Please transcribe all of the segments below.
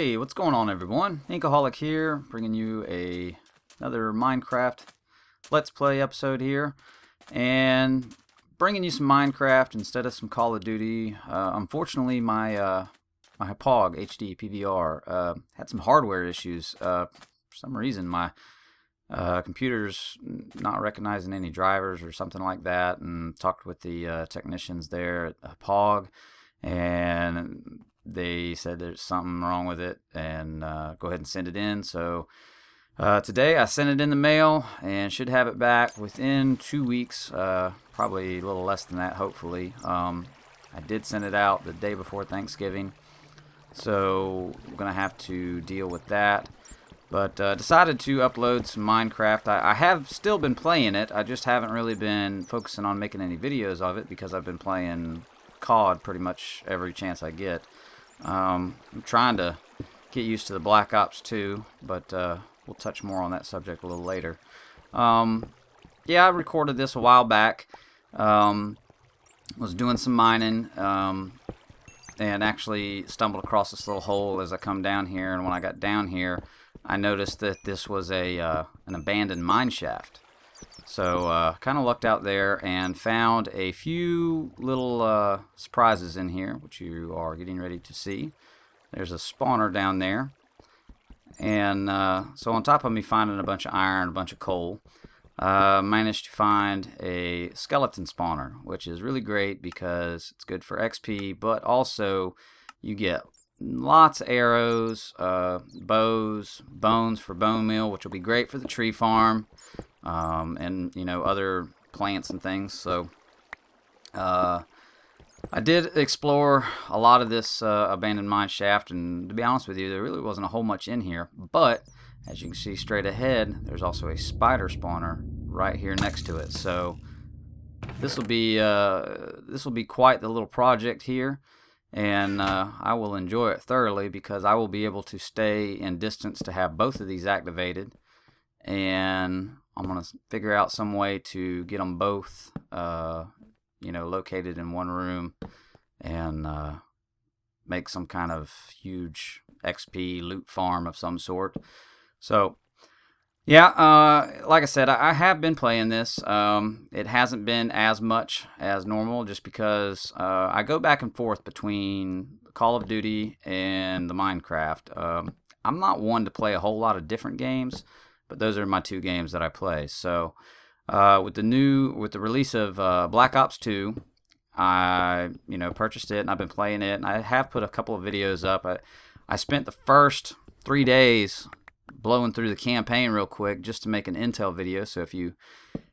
Hey, what's going on, everyone? Inkaholic here, bringing you another Minecraft Let's Play episode here, and bringing you some Minecraft instead of some Call of Duty. Unfortunately, my POG HD PVR had some hardware issues. For some reason, my computer's not recognizing any drivers or something like that, and talked with the technicians there at POG, and they said there's something wrong with it and go ahead and send it in. So today I sent it in the mail and should have it back within 2 weeks, probably a little less than that, hopefully. I did send it out the day before Thanksgiving, so I'm gonna have to deal with that. But decided to upload some Minecraft. I have still been playing it. I just haven't really been focusing on making any videos of it because I've been playing COD pretty much every chance I get. I'm trying to get used to the Black Ops 2, but we'll touch more on that subject a little later. Yeah, I recorded this a while back. Was doing some mining, and actually stumbled across this little hole as I come down here. And when I got down here, I noticed that this was an abandoned mine shaft. So kind of looked out there and found a few little surprises in here, which you are getting ready to see. There's a spawner down there. And so on top of me finding a bunch of iron, a bunch of coal, managed to find a skeleton spawner, which is really great because it's good for XP, but also you get lots of arrows, bows, bones for bone meal, which will be great for the tree farm. And other plants and things. So I did explore a lot of this abandoned mine shaft, and to be honest with you, there really wasn't a whole much in here. But as you can see straight ahead, there's also a spider spawner right here next to it. So this will be quite the little project here, and I will enjoy it thoroughly because I will be able to stay in distance to have both of these activated. And I'm going to figure out some way to get them both, located in one room and make some kind of huge XP loot farm of some sort. So, yeah, like I said, I have been playing this. It hasn't been as much as normal just because I go back and forth between Call of Duty and the Minecraft. I'm not one to play a whole lot of different games, but those are my two games that I play. So with the release of Black Ops 2, I purchased it and I've been playing it, and I have put a couple of videos up. I spent the first 3 days blowing through the campaign real quick just to make an intel video. So if you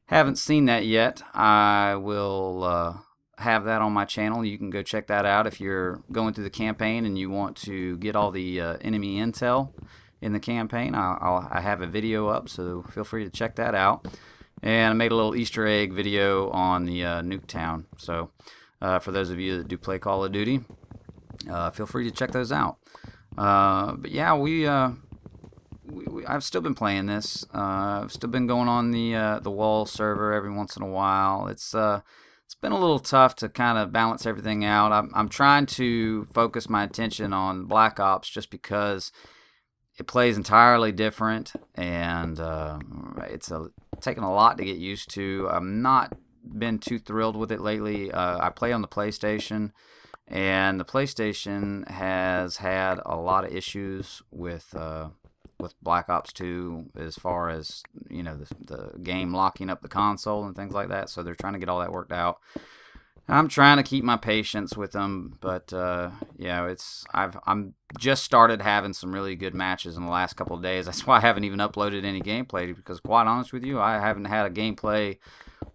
haven't seen that yet, I will have that on my channel. You can go check that out if you're going through the campaign and you want to get all the enemy intel in the campaign. I have a video up, so feel free to check that out. And I made a little Easter egg video on the Nuketown. So for those of you that do play Call of Duty, feel free to check those out. But yeah, I've still been playing this. I've still been going on the wall server every once in a while. It's been a little tough to kind of balance everything out. I'm trying to focus my attention on Black Ops just because it plays entirely different, and it's taken a lot to get used to. I've not been too thrilled with it lately. I play on the PlayStation, and the PlayStation has had a lot of issues with Black Ops 2 as far as the game locking up the console and things like that. So they're trying to get all that worked out. I'm trying to keep my patience with them, but yeah, I'm just started having some really good matches in the last couple of days. That's why I haven't even uploaded any gameplay, because quite honest with you, I haven't had a gameplay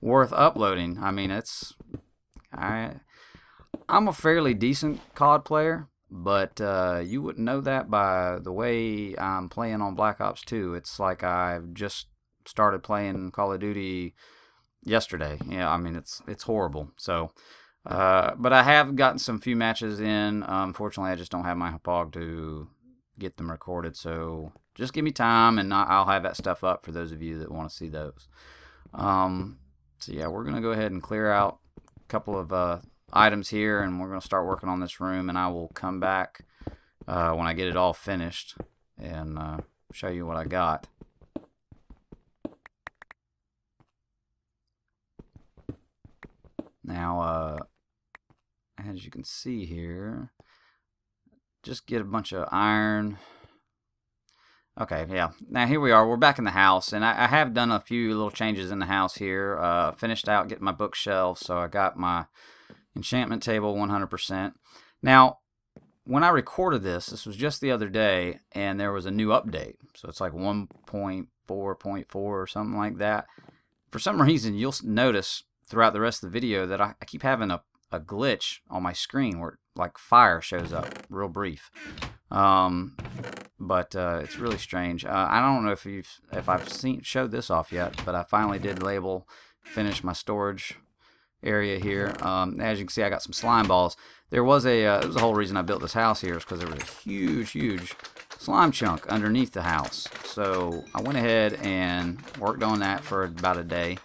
worth uploading. I mean, I'm a fairly decent COD player, but you wouldn't know that by the way I'm playing on Black Ops 2. It's like I've just started playing Call of Duty yesterday. Yeah, I mean, it's horrible. So but I have gotten some few matches in. Unfortunately, I just don't have my HPOG to get them recorded, so just give me time and I'll have that stuff up for those of you that want to see those. So yeah, we're gonna go ahead and clear out a couple of items here, and we're gonna start working on this room, and I will come back when I get it all finished and show you what I got. Now, as you can see here, just get a bunch of iron. Okay, yeah. Now here we are. We're back in the house, and I have done a few little changes in the house here. Finished out getting my bookshelves, so I got my enchantment table 100%. Now, when I recorded this was just the other day, and there was a new update. So it's like 1.4.4 or something like that. For some reason, you'll notice throughout the rest of the video that I keep having a glitch on my screen where like fire shows up real brief. But it's really strange. I don't know if I've showed this off yet, but I finally did finish my storage area here. As you can see, I got some slime balls. There was a the whole reason I built this house here is because there was a huge slime chunk underneath the house. So I went ahead and worked on that for about a day.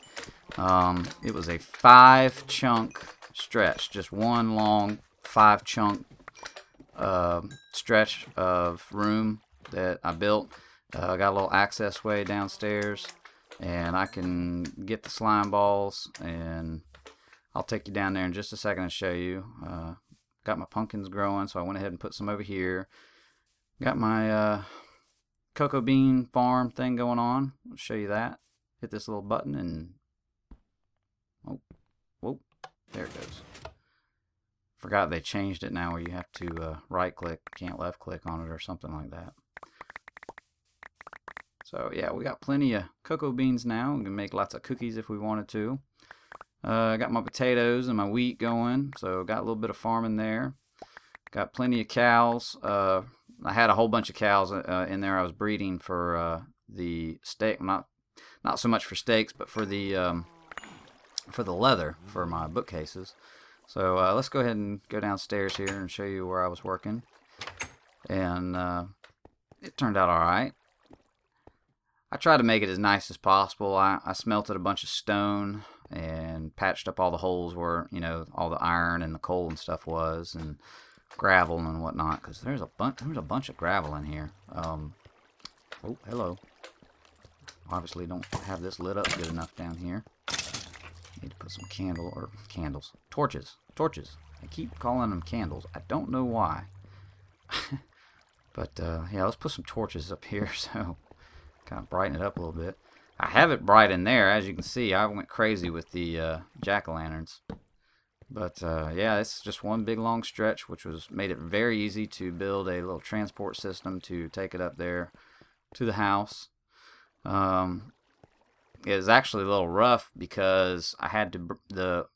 It was a 5-chunk stretch, just one long 5-chunk stretch of room that I built. I got a little access way downstairs, and I can get the slime balls, and I'll take you down there in just a second and show you. Got my pumpkins growing, so I went ahead and put some over here. Got my cocoa bean farm thing going on. I'll show you that. Hit this little button and whoa, there it goes. Forgot they changed it now where you have to right click, can't left click on it or something like that. So yeah, we got plenty of cocoa beans now. We can make lots of cookies if we wanted to. I got my potatoes and my wheat going, so got a little bit of farming there. Got plenty of cows. I had a whole bunch of cows in there. I was breeding for the steak, not so much for steaks, but for the leather for my bookcases. So let's go ahead and go downstairs here and show you where I was working. And it turned out alright. I tried to make it as nice as possible. I smelted a bunch of stone and patched up all the holes where, you know, all the iron and the coal and stuff was, and gravel and whatnot, because there's a bunch of gravel in here. Oh, hello. Obviously don't have this lit up good enough down here. Need to put some torches. I keep calling them candles. I don't know why. But yeah, let's put some torches up here so kind of brighten it up a little bit. I have it bright in there, as you can see. I went crazy with the jack-o'-lanterns. But yeah, it's just one big long stretch, which made it very easy to build a little transport system to take it up there to the house. It was actually a little rough because I had to the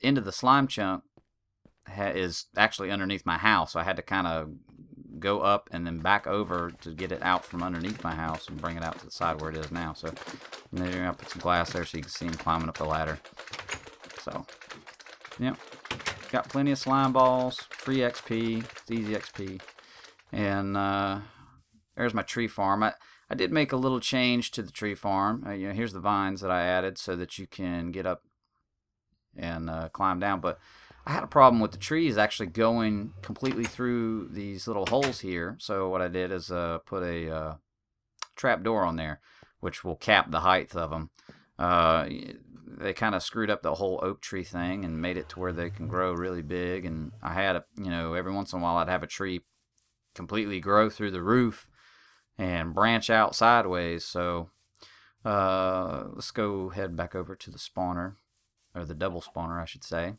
end of the slime chunk is actually underneath my house, so I had to kind of go up and then back over to get it out from underneath my house and bring it out to the side where it is now. So and then I put some glass there so you can see him climbing up the ladder. So yep, got plenty of slime balls, free XP, it's easy XP, and there's my tree farm. I did make a little change to the tree farm. You know, here's the vines that I added so that you can get up and climb down. But I had a problem with the trees actually going completely through these little holes here. So what I did is put a trap door on there, which will cap the height of them. They kind of screwed up the whole oak tree thing and made it to where they can grow really big. And I had, you know, every once in a while I'd have a tree completely grow through the roof and branch out sideways. So let's go head back over to the spawner, or the double spawner I should say.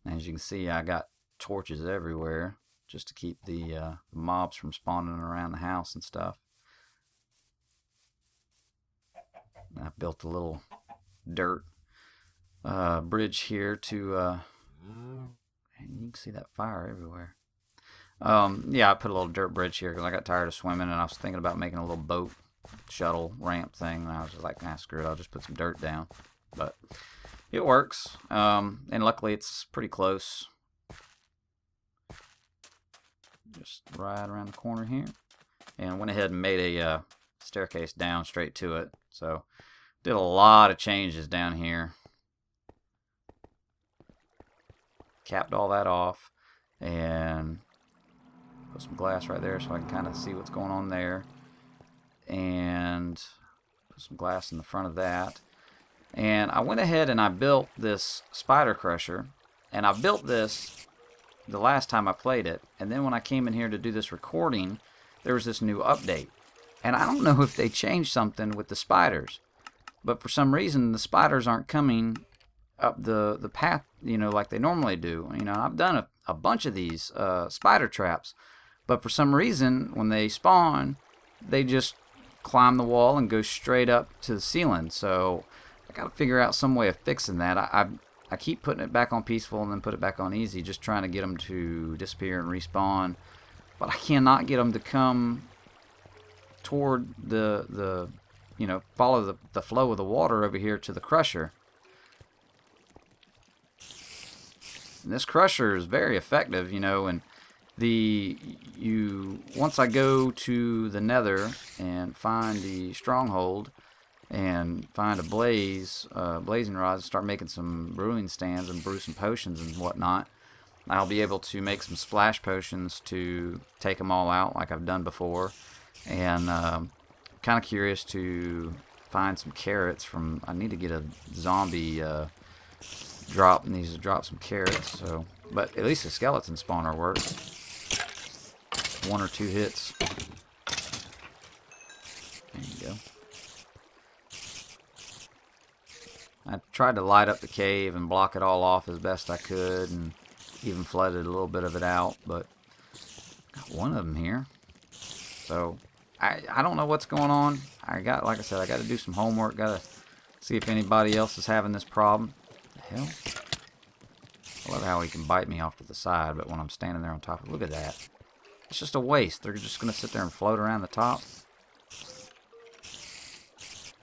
And as you can see, I got torches everywhere just to keep the mobs from spawning around the house and stuff. And I built a little dirt bridge here to you can see that fire everywhere. Yeah, I put a little dirt bridge here because I got tired of swimming, and I was thinking about making a little boat shuttle ramp thing, and I was just like, nah, screw it, I'll just put some dirt down. But it works, and luckily it's pretty close. Just right around the corner here. And went ahead and made a staircase down straight to it. So did a lot of changes down here. Capped all that off, and Put some glass right there so I can kind of see what's going on there. And put some glass in the front of that. And I went ahead and I built this spider crusher. And I built this the last time I played it. And then when I came in here to do this recording, there was this new update. And I don't know if they changed something with the spiders. But for some reason, the spiders aren't coming up the path, you know, like they normally do. You know, I've done a bunch of these spider traps. But for some reason, when they spawn, they just climb the wall and go straight up to the ceiling. So I got to figure out some way of fixing that. I keep putting it back on peaceful and then put it back on easy, just trying to get them to disappear and respawn. But I cannot get them to come toward the you know, follow the flow of the water over here to the crusher. And this crusher is very effective, you know, and once I go to the nether and find the stronghold and find a blazing rod, and start making some brewing stands and brew some potions and whatnot, I'll be able to make some splash potions to take them all out like I've done before. And kind of curious to find some carrots from, I need to get a zombie drop, needs to drop some carrots. So, but at least the skeleton spawner works. 1 or 2 hits. There you go. I tried to light up the cave and block it all off as best I could, and even flooded a little bit of it out, but got one of them here. So I don't know what's going on. Like I said, I got to do some homework. Got to see if anybody else is having this problem. What the hell? I love how he can bite me off to the side, but when I'm standing there on top, look at that. It's just a waste. They're just going to sit there and float around the top.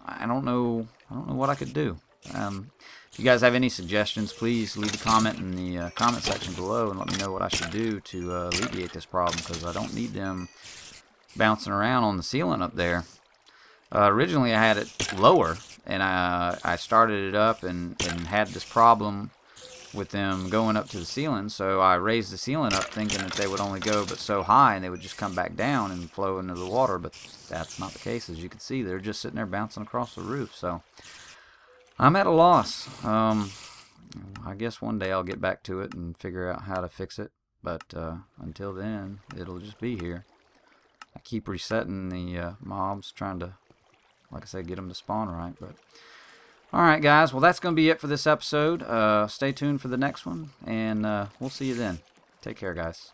I don't know what I could do. If you guys have any suggestions, please leave a comment in the comment section below and let me know what I should do to alleviate this problem, because I don't need them bouncing around on the ceiling up there. Originally I had it lower, and I started it up and had this problem with them going up to the ceiling, so I raised the ceiling up thinking that they would only go but so high and they would just come back down and flow into the water, but that's not the case. As you can see, they're just sitting there bouncing across the roof. So I'm at a loss. I guess one day I'll get back to it and figure out how to fix it, but until then it'll just be here. I keep resetting the mobs, trying to, like I said, get them to spawn right. But alright guys, well that's going to be it for this episode. Stay tuned for the next one, and we'll see you then. Take care guys.